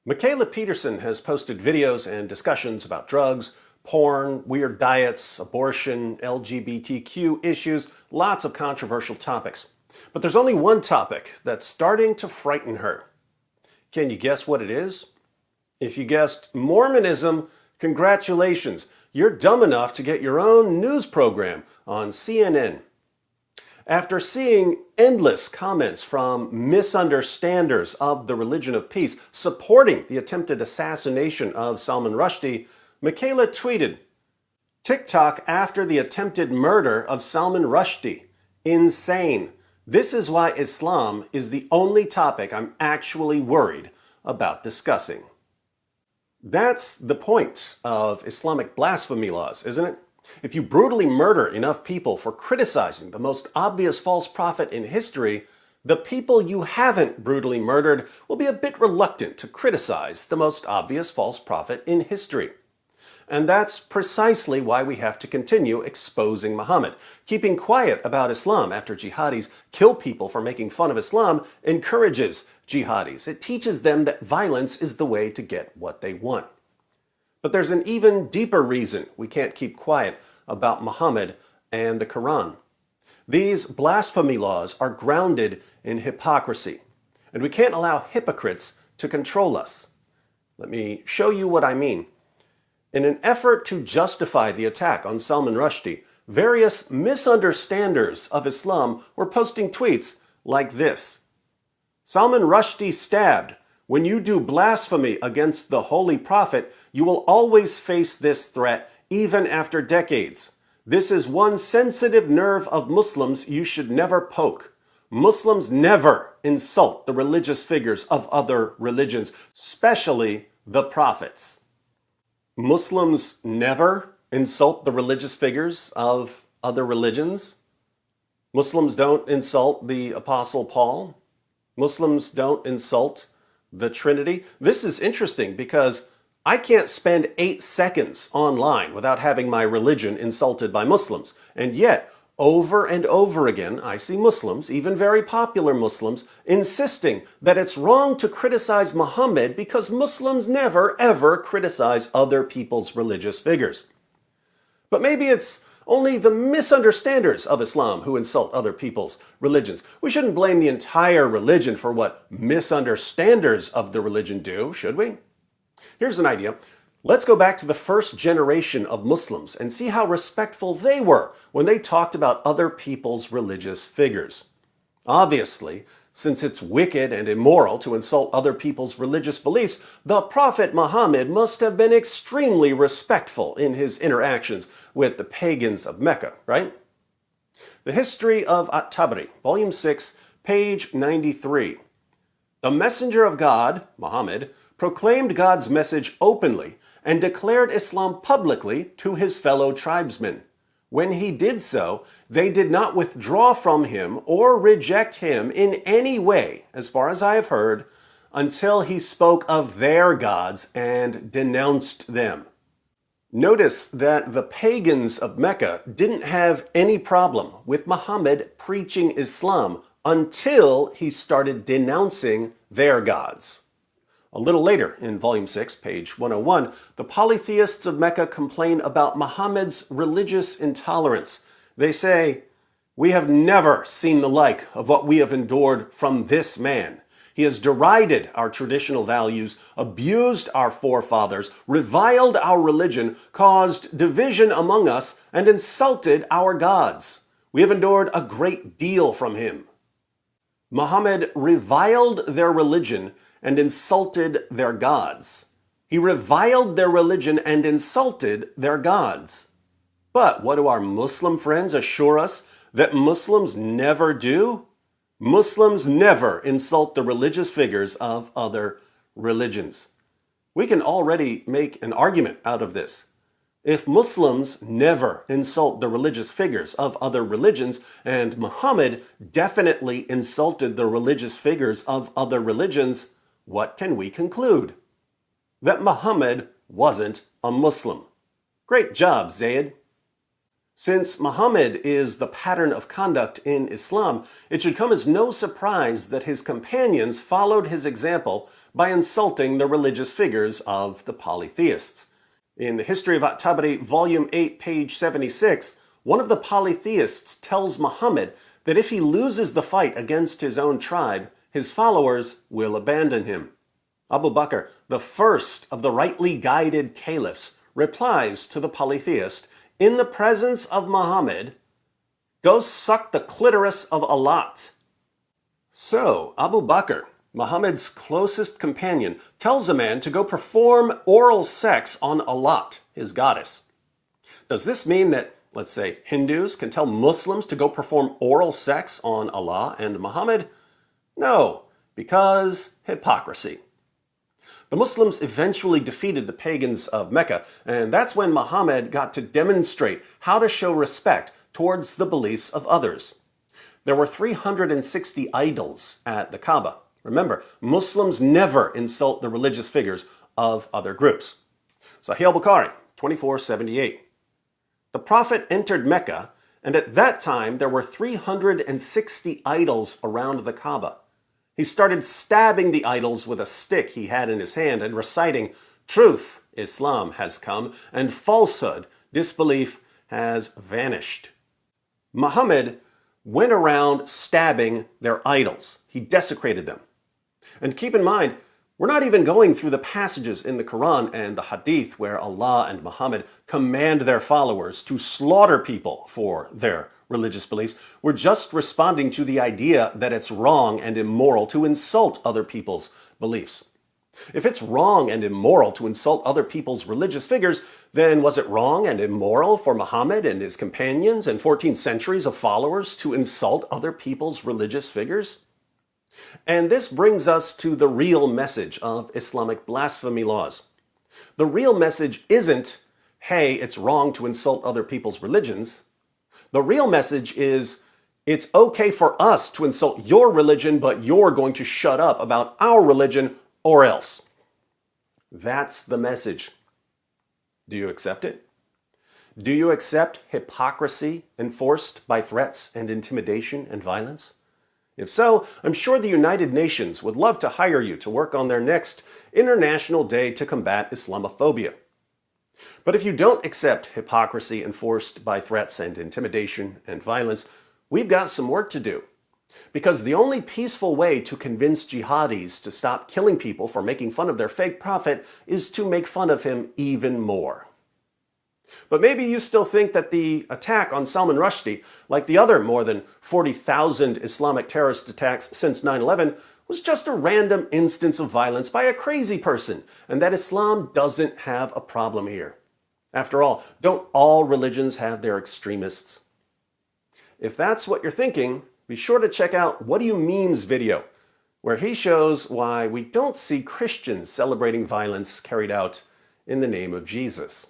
Mikhaila Peterson has posted videos and discussions about drugs, porn, weird diets, abortion, LGBTQ issues, lots of controversial topics. But there's only one topic that's starting to frighten her. Can you guess what it is? If you guessed Mormonism, congratulations. You're dumb enough to get your own news program on CNN. After seeing endless comments from misunderstanders of the religion of peace supporting the attempted assassination of Salman Rushdie, Mikhaila tweeted, "TikTok after the attempted murder of Salman Rushdie. Insane. This is why Islam is the only topic I'm actually worried about discussing." That's the point of Islamic blasphemy laws, isn't it? If you brutally murder enough people for criticizing the most obvious false prophet in history, the people you haven't brutally murdered will be a bit reluctant to criticize the most obvious false prophet in history. And that's precisely why we have to continue exposing Muhammad. Keeping quiet about Islam after jihadis kill people for making fun of Islam encourages jihadis. It teaches them that violence is the way to get what they want. But there's an even deeper reason we can't keep quiet about Muhammad and the Quran. These blasphemy laws are grounded in hypocrisy, and we can't allow hypocrites to control us. Let me show you what I mean. In an effort to justify the attack on Salman Rushdie, various misunderstanders of Islam were posting tweets like this. "Salman Rushdie stabbed. When you do blasphemy against the Holy Prophet, you will always face this threat, even after decades. This is one sensitive nerve of Muslims you should never poke. Muslims never insult the religious figures of other religions, especially the prophets." Muslims never insult the religious figures of other religions? Muslims don't insult the Apostle Paul? Muslims don't insult the Trinity? This is interesting because I can't spend 8 seconds online without having my religion insulted by Muslims. And yet, over and over again, I see Muslims, even very popular Muslims, insisting that it's wrong to criticize Muhammad because Muslims never, ever criticize other people's religious figures. But maybe it's only the misunderstanders of Islam who insult other people's religions. We shouldn't blame the entire religion for what misunderstanders of the religion do, should we? Here's an idea. Let's go back to the first generation of Muslims and see how respectful they were when they talked about other people's religious figures. Obviously, since it's wicked and immoral to insult other people's religious beliefs, the Prophet Muhammad must have been extremely respectful in his interactions with the pagans of Mecca, right? The History of At-Tabari, Volume 6, page 93. The messenger of God, Muhammad, proclaimed God's message openly and declared Islam publicly to his fellow tribesmen. When he did so, they did not withdraw from him or reject him in any way, as far as I have heard, until he spoke of their gods and denounced them. Notice that the pagans of Mecca didn't have any problem with Muhammad preaching Islam until he started denouncing their gods. A little later, in Volume 6, page 101, the polytheists of Mecca complain about Muhammad's religious intolerance. They say, "We have never seen the like of what we have endured from this man. He has derided our traditional values, abused our forefathers, reviled our religion, caused division among us, and insulted our gods. We have endured a great deal from him." Muhammad reviled their religion and insulted their gods. He reviled their religion and insulted their gods. But what do our Muslim friends assure us that Muslims never do? Muslims never insult the religious figures of other religions. We can already make an argument out of this. If Muslims never insult the religious figures of other religions, and Muhammad definitely insulted the religious figures of other religions, what can we conclude? That Muhammad wasn't a Muslim. Great job, Zayed. Since Muhammad is the pattern of conduct in Islam, it should come as no surprise that his companions followed his example by insulting the religious figures of the polytheists. In the History of At-Tabari, Volume 8, page 76, one of the polytheists tells Muhammad that if he loses the fight against his own tribe, his followers will abandon him. Abu Bakr, the first of the rightly guided caliphs, replies to the polytheist, in the presence of Muhammad, go suck the clitoris of Allat. So, Abu Bakr, Muhammad's closest companion, tells a man to go perform oral sex on Allat, his goddess. Does this mean that, let's say, Hindus can tell Muslims to go perform oral sex on Allah and Muhammad? No, because hypocrisy. The Muslims eventually defeated the pagans of Mecca, and that's when Muhammad got to demonstrate how to show respect towards the beliefs of others. There were 360 idols at the Kaaba. Remember, Muslims never insult the religious figures of other groups. Sahih al-Bukhari, 2478. The Prophet entered Mecca, and at that time there were 360 idols around the Kaaba. He started stabbing the idols with a stick he had in his hand and reciting, "Truth, Islam, has come, and falsehood, disbelief, has vanished." Muhammad went around stabbing their idols. He desecrated them. And keep in mind, we're not even going through the passages in the Quran and the Hadith where Allah and Muhammad command their followers to slaughter people for their religious beliefs. We're just responding to the idea that it's wrong and immoral to insult other people's beliefs. If it's wrong and immoral to insult other people's religious figures, then was it wrong and immoral for Muhammad and his companions and 14 centuries of followers to insult other people's religious figures? And this brings us to the real message of Islamic blasphemy laws. The real message isn't, hey, it's wrong to insult other people's religions. The real message is, it's okay for us to insult your religion, but you're going to shut up about our religion or else. That's the message. Do you accept it? Do you accept hypocrisy enforced by threats and intimidation and violence? If so, I'm sure the United Nations would love to hire you to work on their next International Day to Combat Islamophobia. But if you don't accept hypocrisy enforced by threats and intimidation and violence, we've got some work to do. Because the only peaceful way to convince jihadis to stop killing people for making fun of their fake prophet is to make fun of him even more. But maybe you still think that the attack on Salman Rushdie, like the other more than 40,000 Islamic terrorist attacks since 9/11, was just a random instance of violence by a crazy person, and that Islam doesn't have a problem here. After all, don't all religions have their extremists? If that's what you're thinking, be sure to check out What Do You Mean's video, where he shows why we don't see Christians celebrating violence carried out in the name of Jesus.